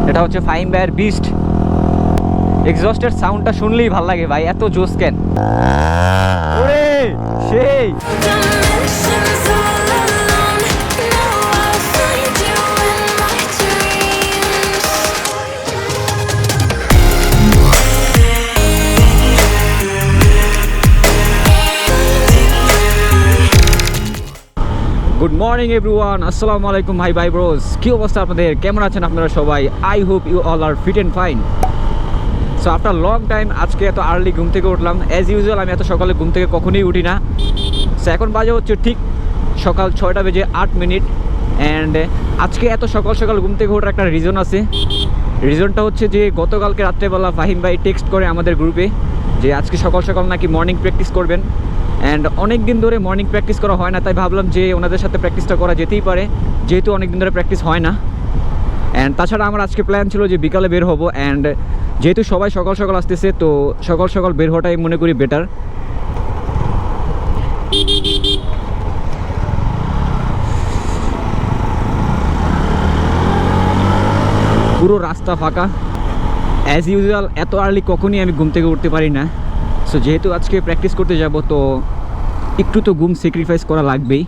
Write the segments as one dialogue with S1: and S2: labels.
S1: এটা হচ্ছে ফাহিম ভাইয়ের বিস্ট। এক্সস্টের সাউন্ডটা শুনলেই ভাল লাগে ভাই, এত জোস কেন। ওরে সেই গুড মর্নিং এভরিওয়ান, আসসালামু আলাইকুম ভাই ভাই ব্রোস। কী অবস্থা আপনাদের, কেমন আছেন আপনারা সবাই? I hope you all are fit and fine. So after long time আজকে এত আর্লি ঘুম থেকে উঠলাম। অ্যাজ ইউজুয়াল আমি এত সকালে ঘুম থেকে কখনোই উঠি না। সো এখন বাজে হচ্ছে ঠিক সকাল 6টা বেজে 8 মিনিট। অ্যান্ড আজকে এত সকাল সকাল ঘুম থেকে ওঠার একটা রিজন আছে। রিজনটা হচ্ছে যে গতকালকে রাত্রেবেলা ফাহিম ভাই টেক্সট করে আমাদের গ্রুপে যে আজকে সকাল সকাল নাকি মর্নিং প্র্যাকটিস করবেন। অ্যান্ড অনেক দিন ধরে মর্নিং প্র্যাকটিস করা হয় না, তাই ভাবলাম যে ওনাদের সাথে প্র্যাকটিসটা করা যেতেই পারে, যেহেতু অনেক দিন ধরে প্র্যাকটিস হয় না। অ্যান্ড তাছাড়া আমার আজকে প্ল্যান ছিল যে বিকালে বের হবো। অ্যান্ড যেহেতু সবাই সকাল সকাল আসতেছে, তো সকাল সকাল বের হওয়াটাই মনে করি বেটার। পুরো রাস্তা ফাঁকা। অ্যাজ ইউজুয়াল এত আর্লি কখনই আমি ঘুম থেকে উঠতে পারি না। সো যেহেতু আজকে প্র্যাকটিস করতে যাব, তো একটু তো ঘুম স্যাক্রিফাইস করা লাগবেই।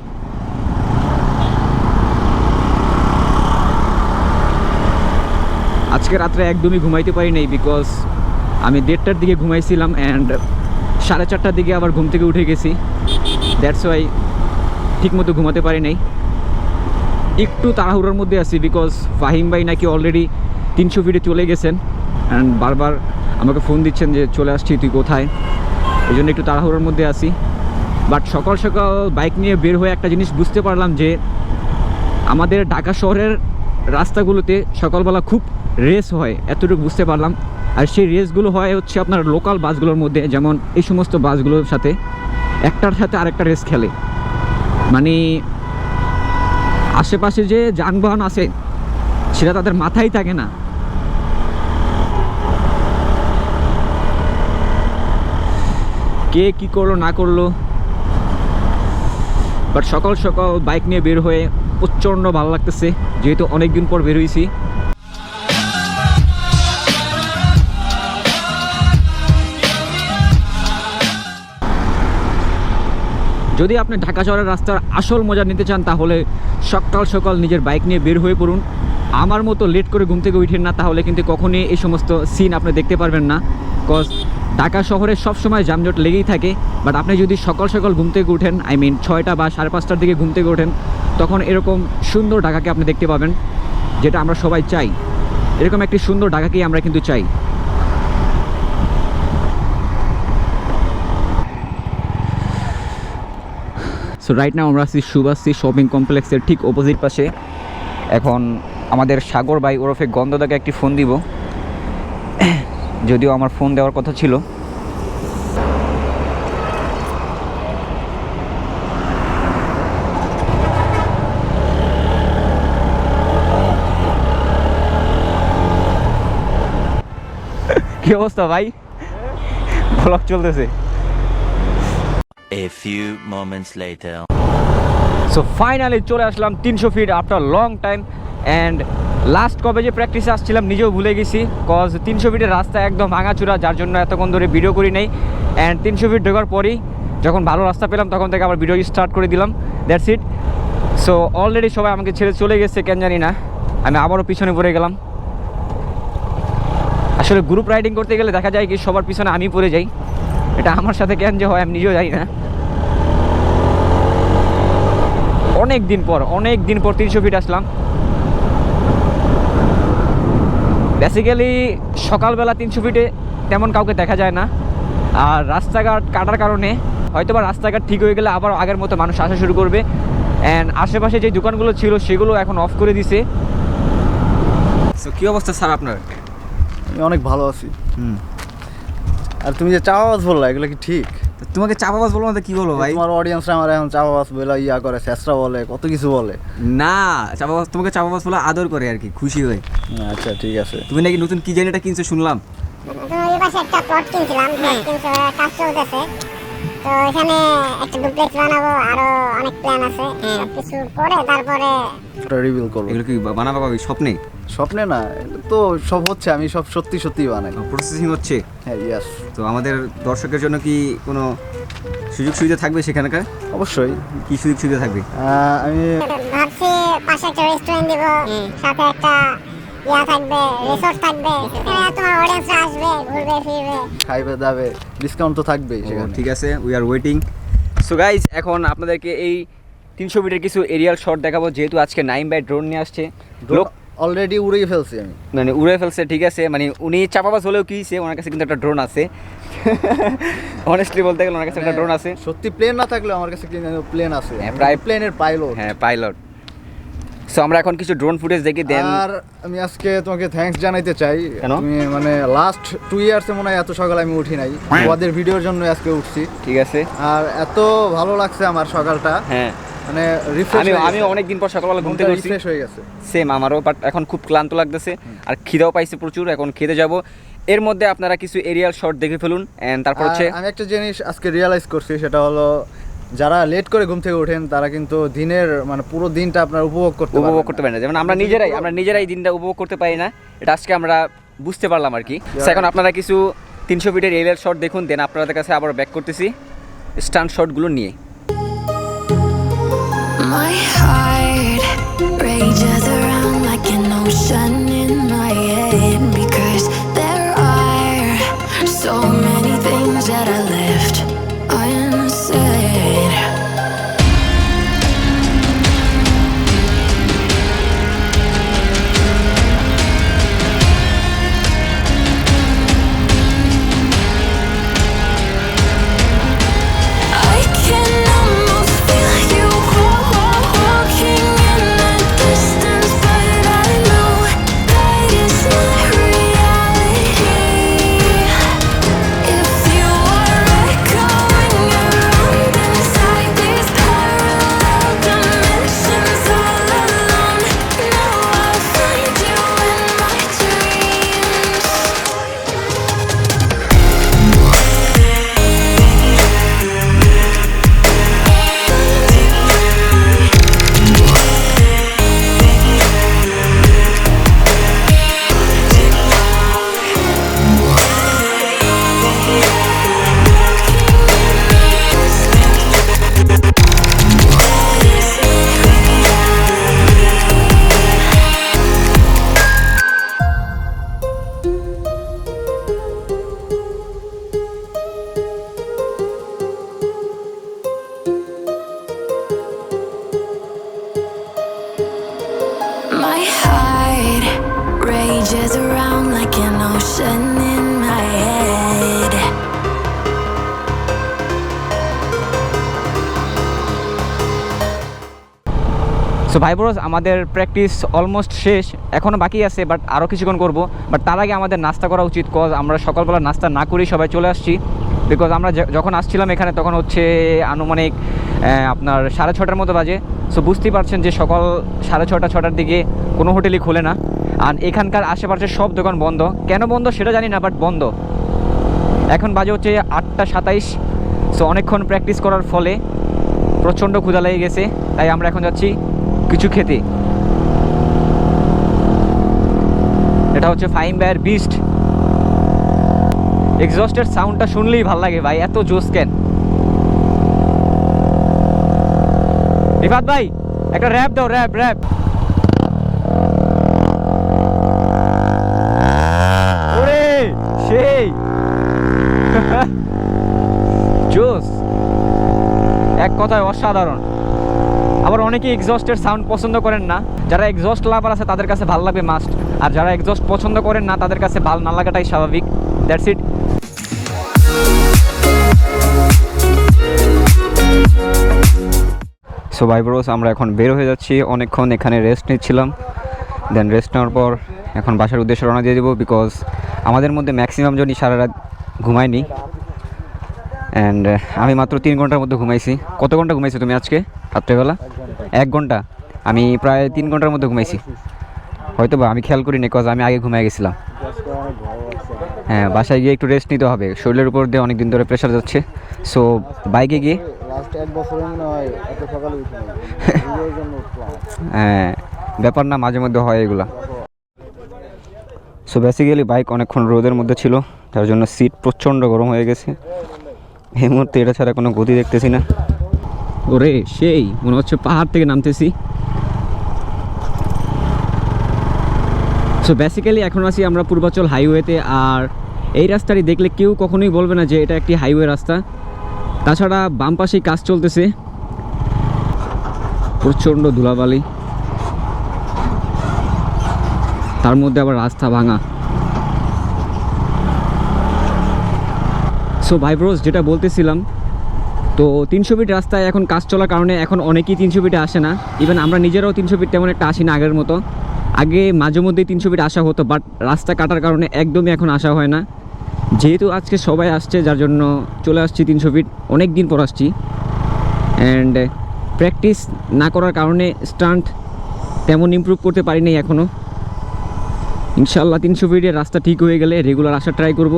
S1: আজকে রাত্রে একদমই ঘুমাইতে পারি নাই, বিকজ আমি 1:30টার দিকে ঘুমাইছিলাম অ্যান্ড 4:30টার দিকে আবার ঘুম থেকে উঠে গেছি। দ্যাটস ওয়াই ঠিকমতো ঘুমাতে পারি নাই। একটু তাড়াহুড়োর মধ্যে আছি, বিকজ ফাহিম ভাই নাকি অলরেডি 300 ফিটে চলে গেছেন অ্যান্ড বারবার আমাকে ফোন দিচ্ছেন যে চলে আসছি, তুই কোথায়? এই জন্য একটু তাড়াহুড়োর মধ্যে আছি। বাট সকাল সকাল বাইক নিয়ে বের হয়ে একটা জিনিস বুঝতে পারলাম যে আমাদের ঢাকা শহরের রাস্তাগুলোতে সকালবেলা খুব রেস হয়, এতটুকু বুঝতে পারলাম। আর সেই রেসগুলো হয় হচ্ছে আপনার লোকাল বাসগুলোর মধ্যে, যেমন এই সমস্ত বাসগুলোর সাথে একটার সাথে আরেকটা রেস খেলে। মানে আশেপাশে যে যানবাহন আছে সেটা তাদের মাথায় থাকে না। কে কি করলো না করলো, বাট সকাল সকাল বাইক নিয়ে বের হয়ে প্রচণ্ড ভালো লাগতেছে, যেহেতু অনেক দিন পর বের হয়েছি। যদি আপনি ঢাকা শহরের রাস্তার আসল মজা নিতে চান, তাহলে সকাল সকাল নিজের বাইক নিয়ে বের হয়ে পড়ুন। আমার মতো লেট করে ঘুম থেকে উঠেন না, তাহলে কিন্তু কখনই এই সমস্ত সিন আপনি দেখতে পারবেন না। বিকজ ঢাকা শহরে সবসময় যানজট লেগেই থাকে। বাট আপনি যদি সকাল সকাল ঘুম থেকে উঠেন, আই মিন 6টা বা 5:30টার দিকে ঘুম থেকে ওঠেন, তখন এরকম সুন্দর ঢাকাকে আপনি দেখতে পাবেন, যেটা আমরা সবাই চাই। এরকম একটি সুন্দর ঢাকাকেই আমরা কিন্তু চাই। সো রাইট নাও আমরা আছি শুভাশ্রী শপিং কমপ্লেক্সের ঠিক অপোজিট পাশে। এখন আমাদের সাগর ভাই ওরফে গন্ধদাকে একটি ফোন দিব, যদিও আমার ফোন দেওয়ার কথা ছিল। কি অবস্থা ভাই? ব্লগ চলতেছে।
S2: A few moments later.
S1: So finally চলে আসলাম 300 feet after long time. And last কবে যে প্র্যাকটিসে আসছিলাম নিজেও ভুলে গেছি, কজ 300 ফিটের রাস্তা একদম ভাঙাচুরা, যার জন্য এতক্ষণ ধরে ভিডিও করি নাই। অ্যান্ড 300 ফিট ঢোকার পরেই যখন ভালো রাস্তা পেলাম, তখন থেকে আবার ভিডিও স্টার্ট করে দিলাম। That's it. সো অলরেডি সবাই আমাকে ছেড়ে চলে গেছে, কেন জানি না। আমি আবারও পিছনে পড়ে গেলাম। আসলে গ্রুপ রাইডিং করতে গেলে দেখা যায় কি সবার পিছনে আমি পড়ে যাই। এটা আমার সাথে কেন যে হয় আমি নিজেও জানি না। অনেক দিন পর 300 ফিট আসলাম। বেসিক্যালি সকালবেলা 300 ফিটে তেমন কাউকে দেখা যায় না, আর রাস্তাঘাট কাটার কারণে হয়তোবা রাস্তাঘাট ঠিক হয়ে গেলে আবার আগের মতো মানুষ আসা শুরু করবে। অ্যান্ড আশেপাশে যে দোকানগুলো ছিল সেগুলো এখন অফ করে দিছে। সো কী অবস্থা স্যার আপনার?
S3: আমি অনেক ভালো আছি। আর তুমি যে চাপাবাজ বললা, এগুলো কি ঠিক?
S1: তোমাকে চাপাবাজ বলবো না কি বলবো ভাই?
S3: তোমার অডিয়েন্সরা আমার এখন চাপাবাজ বলে ইয়া করে, চেষ্টা বলে, কত কিছু বলে।
S1: না, চাপাবাজ তোমাকে চাপাবাজ বলে আদর করে আর কি, খুশি হয়ে।
S3: আচ্ছা ঠিক আছে।
S1: তুমি নাকি নতুন কি জানি এটা কিনছো শুনলাম।
S4: এই পাশে একটা প্লট কিনছিলাম, কাজ চলতেছে। তো এখানে একটা ডুপ্লেক্স বানাবো, আরো অনেক প্ল্যান আছে। কিছু করে তারপরে
S3: ওটা রিভিল করবো।
S1: এগুলো কি বানাবো কবে? স্বপ্নে?
S3: স্বপ্নে না, এটা তো সব হচ্ছে, আমি সব সত্যি সত্যি বানাই।
S1: প্রসেসিং হচ্ছে।
S3: হ্যাঁ, ইয়াস।
S1: তো আমাদের দর্শকের জন্য কি কোনো সুযোগ সুবিধা থাকবে সেখানকার?
S3: অবশ্যই।
S1: কি সুযোগ সুবিধা থাকবে?
S3: আমি
S4: ভাবছি পাশে একটা রেস্টুরেন্ট দিব, সাথে একটা থাকবে, রিসোর্ট থাকবে। এখানে তোমার অডিয়েন্সরা আসবে, ঘুরবে ফিরবে,
S3: খাইবে দাবে, ডিসকাউন্ট তো থাকবেই সেখানে।
S1: ঠিক আছে, we are waiting. So guys, এখন আপনাদেরকে এই 300 মিটার কিছু এরিয়াল শট দেখাবো, যেহেতু আজকে নাইম ভাই ড্রোন নিয়ে আসছে। লোক
S3: অলরেডি উড়িয়ে ফেলছি আমি।
S1: মানে উড়ে ফেলছে, ঠিক আছে। মানে উনি চাপাবাজ হলেও কি সে, ওনার কাছে কিন্তু একটা ড্রোন আছে। অনেস্টলি বলতে গেলে ওনার কাছে একটা ড্রোন আছে।
S3: সত্যি প্লেন না থাকলেও আমার কাছে প্লেন আছে।
S1: হ্যাঁ, প্রায়
S3: প্লেনের পাইলট।
S1: হ্যাঁ, পাইলট। সো আমরা এখন কিছু ড্রোন ফুটেজ দেখি দেন।
S3: আর আমি আজকে তোমাকে থ্যাঙ্কস জানাইতে চাই।
S1: কেন?
S3: তুমি মানে লাস্ট 2 ইয়ার্সে মনে হয় এত সকালে আমি উঠি নাই, তোমাদের ভিডিওর জন্য আজকে উঠছি।
S1: ঠিক আছে।
S3: আর এত ভালো লাগছে আমার সকালটা,
S1: হ্যাঁ,
S3: মানে রিফ্রেশ।
S1: আমি অনেকদিন পর সকালবেলা ঘুম থেকে উঠছি,
S3: রিফ্রেশ হয়ে গেছে।
S1: সেম আমারও। বাট এখন খুব ক্লান্ত লাগতেছে আর খিদাও পাইছে প্রচুর, এখন খেতে যাব। এর মধ্যে আপনারা কিছু এরিয়াল শট দেখে ফেলুন, এন্ড তারপর হচ্ছে
S3: আমি একটা জিনিস আজকে রিয়েলাইজ করছি, সেটা হলো যারা লেট করে ঘুম থেকে ওঠেন তারা কিন্তু দিনের মানে পুরো দিনটা আপনার উপভোগ করতে
S1: পারেন না। যেমন আমরা নিজেরাই দিনটা উপভোগ করতে পারি না, এটা আজকে আমরা বুঝতে পারলাম আর কি। এখন আপনারা কিছু 300 ফিটের এরিয়াল শট দেখুন, দেন আপনাদের কাছে আবার ব্যাক করতেছি স্টান্ট শটগুলো নিয়ে।
S5: My heart rages around like an ocean in my head, because there are so many things that I left unsaid. I can almost feel you walking in the distance, but I know that it's not reality. If you are echoing around inside these parallel dimensions all alone, now I'll find you in my dreams. My heart rages around like an ocean in my head.
S1: So ভাই bros, আমাদের practice almost শেষ, এখনও বাকি আছে, but আরও কিছুক্ষণ করব। But তার আগে আমাদের নাস্তা করা উচিত, কজ আমরা সকালবেলা নাস্তা না করেই সবাই চলে আসছি। বিকজ আমরা যখন আসছিলাম এখানে তখন হচ্ছে আনুমানিক আপনার 6:30 মতো বাজে। সো বুঝতেই পারছেন যে সকাল 6:30-6টার দিকে কোনো হোটেলই খোলে না। আর এখানকার আশেপাশে সব দোকান বন্ধ। কেন বন্ধ সেটা জানি না, বাট বন্ধ। এখন বাজে হচ্ছে 8:27। সো অনেকক্ষণ প্র্যাকটিস করার ফলে প্রচণ্ড ক্ষুধা লেগে গেছে, তাই আমরা এখন যাচ্ছি কিছু খেতে। এটা হচ্ছে ফাইম ভাইয়ের বিস্ট। এক্সস্টের সাউন্ডটা শুনলেই ভাল লাগে ভাই, এত জোস কেন। রিফাত ভাই একটা র্যাপ দাও, র্যাপ র্যাপ। ওরে সেই জোস, এক কথায় অসাধারণ। আবার অনেকে এক্সস্টের সাউন্ড পছন্দ করেন না, যারা এক্সস্ট লাভার আছে তাদের কাছে ভালো লাগবে মাস্ট, আর যারা এক্সস্ট পছন্দ করেন না তাদের কাছে ভালো না লাগাটাই স্বাভাবিক। That's it. সো ভাই ব্রোস, আমরা এখন বের হয়ে যাচ্ছি। অনেকক্ষণ এখানে রেস্ট নিচ্ছিলাম, দেন রেস্ট নেওয়ার পর এখন বাসার উদ্দেশ্যে রওনা দিয়ে দেবো। বিকজ আমাদের মধ্যে ম্যাক্সিমাম জনই সারা রাত ঘুমায়নি, অ্যান্ড আমি মাত্র 3 ঘন্টার মধ্যে ঘুমাইছি। কত ঘন্টা ঘুমাইছি তুমি আজকে রাত্রেবেলা? 1 ঘন্টা। আমি প্রায় 3 ঘন্টার মধ্যে ঘুমাইছি হয়তো বা, আমি খেয়াল করিনি, কজ আমি আগে ঘুমিয়ে গেছিলাম। হ্যাঁ, বাসায় গিয়ে একটু রেস্ট নিতে হবে, শরীরের উপর দিয়ে অনেক দিন ধরে প্রেশার যাচ্ছে। সো বাইকে গিয়ে
S3: লাস্ট 1 বছরে মনে হয় এত সকালে উঠি নাই, ভিডিওর জন্য উঠলাম।
S1: হ্যাঁ, ব্যাপার না, মাঝে মধ্যে হয় এগুলা। সো বেসিক্যালি বাইক অনেকক্ষণ রোদের মধ্যে ছিল, তার জন্য সিট প্রচণ্ড গরম হয়ে গেছে। এই মুহূর্তে এটা ছাড়া কোনো গতি দেখতেছি না। ওরে সেই মনে হচ্ছে পাহাড় থেকে নামতেছি। সো বেসিক্যালি এখন আছি আমরা পূর্বাচল হাইওয়েতে, আর এই রাস্তাটি দেখলে কেউ কখনোই বলবে না যে এটা একটি হাইওয়ে রাস্তা। তাছাড়া বাম পাশেই কাজ চলতেছে, প্রচণ্ড ধুলাবালি, তার মধ্যে আবার রাস্তা ভাঙা। সো ভাই ব্রোস, যেটা বলতেছিলাম, তো 300 ফিট রাস্তায় এখন কাজ চলার কারণে এখন অনেকেই 300 ফিটে আসে না। ইভেন আমরা নিজেরাও 300 ফিট তেমন একটা আসি না আগের মতো। আগে মাঝে মধ্যেই 300 ফিট আসা হতো, বাট রাস্তা কাটার কারণে একদমই এখন আসা হয় না। যেহেতু আজকে সবাই আসছে, যার জন্য চলে আসছি 300 ফিট, অনেক দিন পর আসছি। অ্যান্ড প্র্যাকটিস না করার কারণে স্টান্ট তেমন ইমপ্রুভ করতে পারিনি এখনও। ইনশাল্লাহ 300 ফিটের রাস্তা ঠিক হয়ে গেলে রেগুলার আসার ট্রাই করব।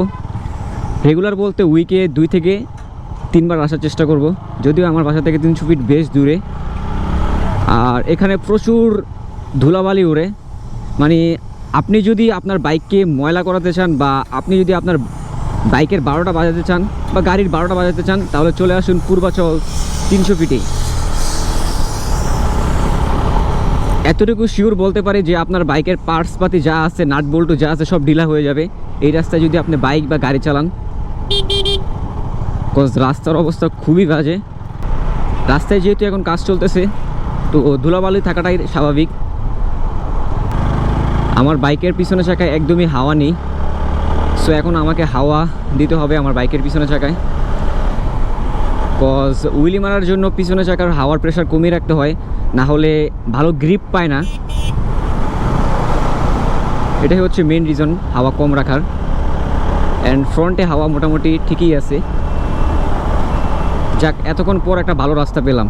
S1: রেগুলার বলতে উইকে 2 থেকে 3 বার আসার চেষ্টা করব, যদিও আমার বাসা থেকে 300 ফিট বেশ দূরে। আর এখানে প্রচুর ধুলাবালি ওড়ে, মানে আপনি যদি আপনার বাইককে ময়লা করাতে চান, বা আপনি যদি আপনার বাইকের 12টা বাজাতে চান বা গাড়ির 12টা বাজাতে চান, তাহলে চলে আসুন পূর্বাচল 300 ফিটে। এতটুকু শিওর বলতে পারি যে আপনার বাইকের পার্টসপাতি যা আছে, নাট বল্টু যা আছে, সব ঢিলা হয়ে যাবে এই রাস্তায় যদি আপনি বাইক বা গাড়ি চালান। কজ রাস্তার অবস্থা খুবই বাজে। রাস্তায় যেহেতু এখন কাজ চলতেছে, তো ধুলাবালি থাকাটাই স্বাভাবিক। আমার বাইকের পিছনে চাকায় একদমই হাওয়া নেই, সো এখন আমাকে হাওয়া দিতে হবে আমার বাইকের পিছনে চাকায়। কজ উইলি মারার জন্য পিছনে চাকার হাওয়ার প্রেশার কমিয়ে রাখতে হয়, না হলে ভালো গ্রিপ পায় না। এটাই হচ্ছে মেন রিজন হাওয়া কম রাখার। অ্যান্ড ফ্রন্টে হাওয়া মোটামুটি ঠিকই আছে। যাক, এতক্ষণ পর একটা ভালো রাস্তা পেলাম।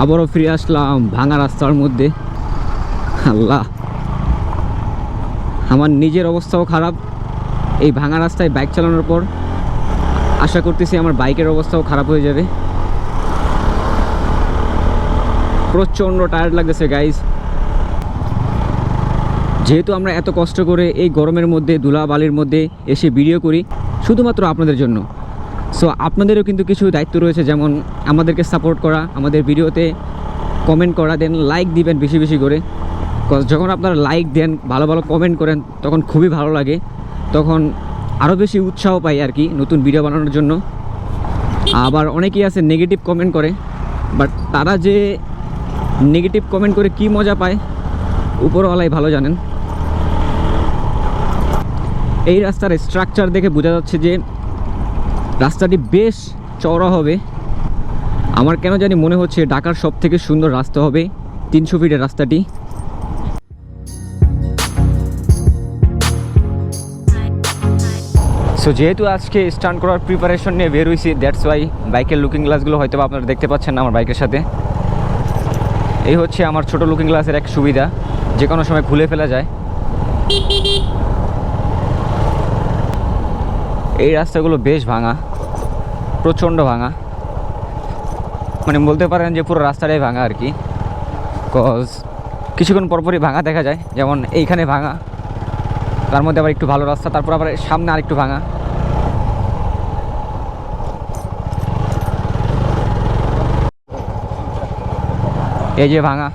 S1: আবারও ফিরে আসলাম ভাঙা রাস্তার মধ্যে। আল্লাহ, আমার নিজের অবস্থাও খারাপ এই ভাঙা রাস্তায় বাইক চালানোর পর। আশা করতেছি আমার বাইকের অবস্থাও খারাপ হয়ে যাবে। প্রচণ্ড টায়ার্ড লাগতেছে গাইজ। যেহেতু আমরা এত কষ্ট করে এই গরমের মধ্যে ধুলাবালির মধ্যে এসে ভিডিও করি শুধুমাত্র আপনাদের জন্য, সো আপনাদেরও কিন্তু কিছু দায়িত্ব রয়েছে, যেমন আমাদেরকে সাপোর্ট করা, আমাদের ভিডিওতে কমেন্ট করা, দেন লাইক দিবেন বেশি বেশি করে। কজ যখন আপনারা লাইক দেন, ভালো ভালো কমেন্ট করেন, তখন খুবই ভালো লাগে, তখন আরও বেশি উৎসাহ পাই আর কি নতুন ভিডিও বানানোর জন্য। আবার অনেকেই আছে নেগেটিভ কমেন্ট করে, বাট তারা যে নেগেটিভ কমেন্ট করে কি মজা পায় উপরওয়ালাই ভালো জানেন। এই রাস্তার স্ট্রাকচার দেখে বোঝা যাচ্ছে যে রাস্তাটি বেশ চওড়া হবে। আমার কেন জানি মনে হচ্ছে ঢাকার সব থেকে সুন্দর রাস্তা হবে 300 ফিটের রাস্তাটি। সো যেহেতু আজকে স্টান্ট করার প্রিপারেশন নিয়ে বের হয়েছি, দ্যাটস ওয়াই বাইকের লুকিং গ্লাসগুলো হয়তো আপনারা দেখতে পাচ্ছেন না আমার বাইকের সাথে। এই হচ্ছে আমার ছোট লুকিং গ্লাসের এক সুবিধা, যে কোনো সময় খুলে ফেলা যায়। এই রাস্তাগুলো বেশ ভাঙা, প্রচণ্ড ভাঙা, মানে বলতে পারেন যে পুরো রাস্তাটাই ভাঙা আর কি। কজ কিছুক্ষণ পরপরই ভাঙা দেখা যায়, যেমন এইখানে ভাঙা, তার মধ্যে আবার একটু ভালো রাস্তা, তারপর আবার সামনে আরেকটু ভাঙা। এই যে ভাঙা,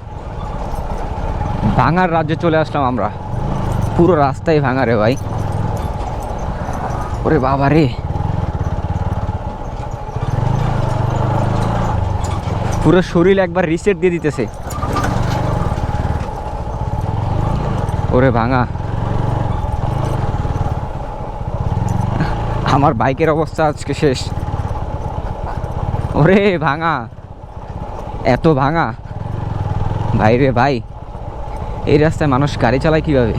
S1: ভাঙার রাজ্যে চলে আসলাম আমরা। পুরো রাস্তায় ভাঙা রে ভাই, ওরে বাবা রে, পুরো শরীর একবার রিসেট দিয়ে দিতেছে। ওরে ভাঙা, আমার বাইকের অবস্থা আজকে শেষ। ওরে ভাঙা, এত ভাঙা ভাই রে ভাই, এই রাস্তায় মানুষ গাড়ি চালায় কীভাবে?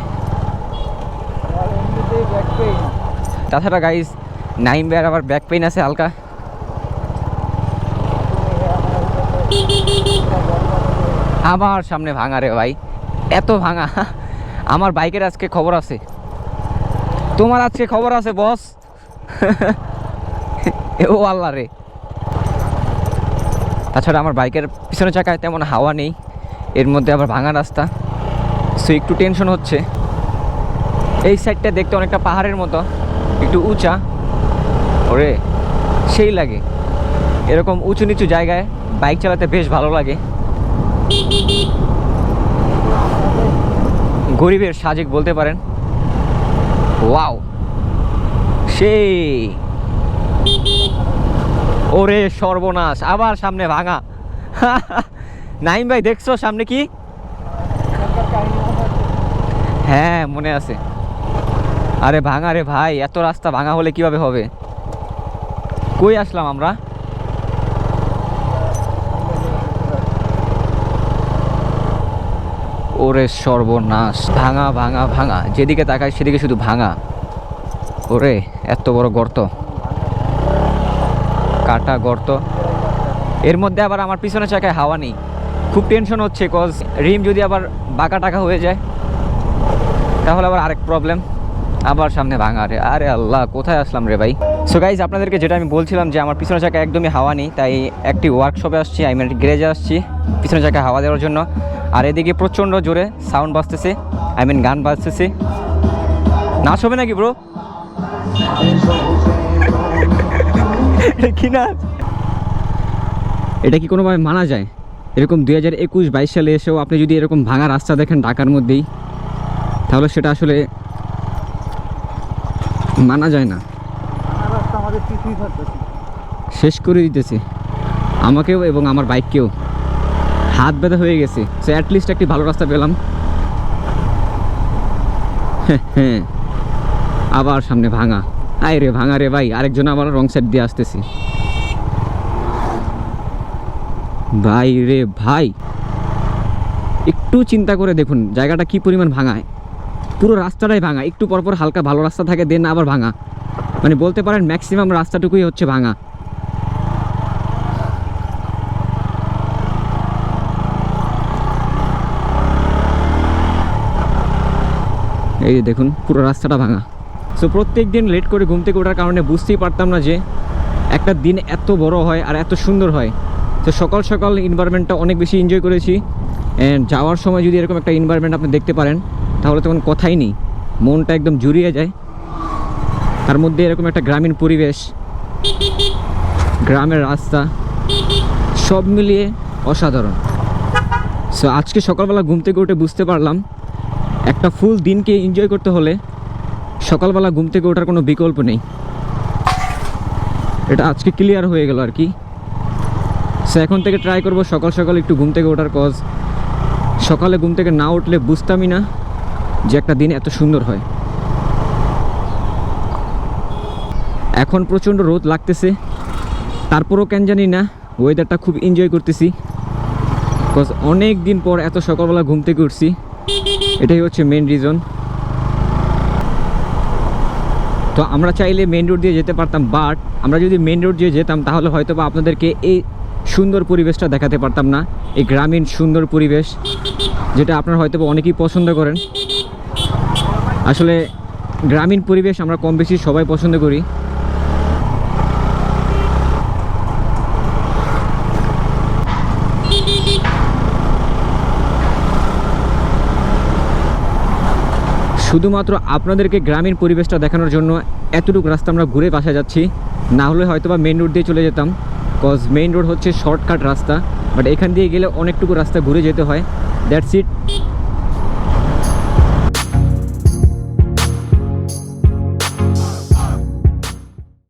S1: তাছাড়া গাইজ নাইম ভাইয়ের আবার ব্যাক পেইন আছে হালকা। আমার সামনে ভাঙা রে ভাই, এত ভাঙা। আমার বাইকের আজকে খবর আছে, তোমার আজকে খবর আছে বস। ও আল্লাহ রে। তাছাড়া আমার বাইকের পিছনের চাকায় তেমন হাওয়া নেই, এর মধ্যে আবার ভাঙা রাস্তা, সো একটু টেনশন হচ্ছে। এই সাইডটা দেখতে অনেকটা পাহাড়ের মতো, একটু উঁচা, ওরে সেই লাগে। এরকম উঁচু নিচু জায়গায় বাইক চালাতে বেশ ভালো লাগে। গরিবের সাজেক বলতে পারেন। ওয়াও সেই, ওরে সর্বনাশ, আবার সামনে ভাঙা। নাইম ভাই দেখছো সামনে কি? হ্যাঁ মনে আছে। আরে ভাঙা রে ভাই, এত রাস্তা ভাঙা হলে কিভাবে হবে? কই আসলাম আমরা? ওরে সর্বনাশ, ভাঙা ভাঙা ভাঙা, যেদিকে তাকাই সেদিকে শুধু ভাঙা। ওরে এত বড় গর্ত, কাটা গর্ত, এর মধ্যে আবার আমার পিছনে চাকায় হাওয়া নেই। খুব টেনশন হচ্ছে, কজ রিম যদি আবার বাঁকা টাকা হয়ে যায় তাহলে আবার আরেক প্রবলেম। আবার সামনে ভাঙা রে, আরে আল্লাহ কোথায় আসলাম রে ভাই। সো গাইজ আপনাদেরকে যেটা আমি বলছিলাম যে আমার পিছনে চাকা একদমই হাওয়া নেই, তাই একটি ওয়ার্কশপে আসছি, আমি একটি গ্যারেজে আসছি পিছনে চাকা হাওয়া দেওয়ার জন্য। আর এদিকে প্রচণ্ড জোরে সাউন্ড বাজতেছে, গান বাজতেছে। নাচ হবে নাকি ব্রো? কি না, এটা কি কোনোভাবে মানা যায়? এরকম 2021-22 সালে এসেও আপনি যদি এরকম ভাঙা রাস্তা দেখেন ঢাকার মধ্যেই, তাহলে সেটা আসলে মানা যায় না। শেষ করে দিতেছে আমাকেও এবং আমার বাইককেও, হাত ব্যথা হয়ে গেছে। সো অ্যাটলিস্ট একটি ভালো রাস্তা পেলাম। হ্যাঁ আবার সামনে ভাঙা, আয় রে ভাঙা রে ভাই, আরেকজন আবার রং সাইড দিয়ে আসতেছি। ভাই রে ভাই, একটু চিন্তা করে দেখুন জায়গাটা কি পরিমাণ ভাঙায়। পুরো রাস্তাটাই ভাঙা, একটু পরপর হালকা ভালো রাস্তা থাকে, দেন আবার ভাঙা। মানে বলতে পারেন ম্যাক্সিমাম রাস্তাটুকুই হচ্ছে ভাঙা। এই যে দেখুন পুরো রাস্তাটা ভাঙা। সো প্রত্যেক দিন লেট করে ঘুম থেকে ওঠার কারণে বুঝতেই পারতাম না যে একটা দিন এত বড় হয় আর এত সুন্দর হয়। তো সকাল সকাল এনভায়রনমেন্টটা অনেক বেশি এনজয় করেছি। অ্যান্ড যাওয়ার সময় যদি এরকম একটা এনভায়রনমেন্ট আপনি দেখতে পারেন তাহলে তো কোনো কথাই নেই, মনটা একদম জুড়িয়ে যায়। তার মধ্যে এরকম একটা গ্রামীণ পরিবেশ, গ্রামের রাস্তা, সব মিলিয়ে অসাধারণ। সো আজকে সকালবেলা ঘুম থেকে উঠে বুঝতে পারলাম একটা ফুল দিনকে এনজয় করতে হলে সকালবেলা ঘুম থেকে ওঠার কোনো বিকল্প নেই। এটা আজকে ক্লিয়ার হয়ে গেল আর কি। সো এখন থেকে ট্রাই করব সকাল সকাল একটু ঘুম থেকে ওঠার, কজ সকালে ঘুম থেকে না উঠলে বুঝতামই না যে একটা দিন এত সুন্দর হয়। এখন প্রচণ্ড রোদ লাগতেছে, তারপরও কেন জানি না ওয়েদারটা খুব এনজয় করতেছি, কজ অনেক দিন পর এত সকালবেলা ঘুম থেকে উঠছি। এটাই হচ্ছে মেন রিজন। তো আমরা চাইলে মেন রোড দিয়ে যেতে পারতাম, বাট আমরা যদি মেন রোড দিয়ে যেতাম তাহলে হয়তো বা আপনাদেরকে এই সুন্দর পরিবেশটা দেখাতে পারতাম না, এই গ্রামীণ সুন্দর পরিবেশ যেটা আপনারা হয়তো বা অনেকেই পছন্দ করেন। আসলে গ্রামীণ পরিবেশ আমরা কম বেশি সবাই পছন্দ করি। শুধুমাত্র আপনাদেরকে গ্রামীণ পরিবেশটা দেখানোর জন্য এতটুকু রাস্তা আমরা ঘুরে বাসায় যাচ্ছি, না হলে হয়তো বা মেন রোড দিয়ে চলে যেতাম, কজ মেইন রোড হচ্ছে শর্টকাট রাস্তা, বাট এখান দিয়ে গেলে অনেকটুকু রাস্তা ঘুরে যেতে হয়। That's it.